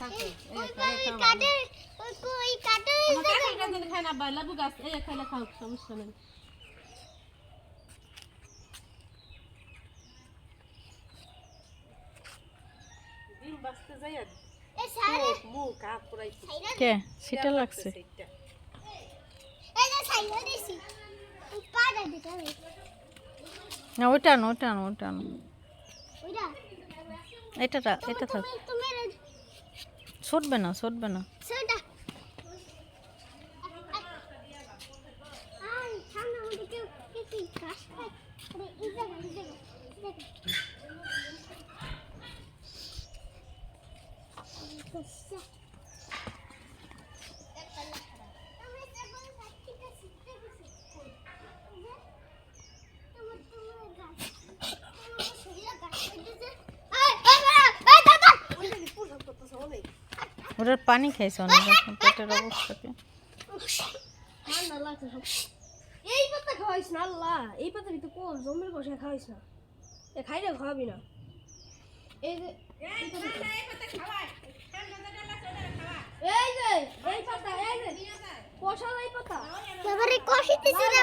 থাকো কাটে ওই কাটে আমাকে খাই না ভাই লেবু গাছ এই খাইলে খাও সমস্যা নেই দিন বাঁচতে যাই আর এ সারে মুখ হাত পুরাইছি কে সেটা লাগছে এই যে সাইডে দিছি পাড়া দিতে না ওটা না ওটা না ওটা না ওইটা এটা থাক তুমি ছুটবে না সেটা আই সামনে আমাদের কেউ কি ঘাস খায় আরে এই জায়গা ওটার পানি খাইছে অনেক পেটের অবস্থা কি এই পাতা খাওয়াইস না আল্লাহ এই পাতা ভিতরে কোন জমির বসে খাওয়াইস না এ খাইলে খাওয়াবি না এই যে এই পাতা খাওয়াই এই যে এই পাতা এই যে কষা এই পাতা এবারে কষিতেছি না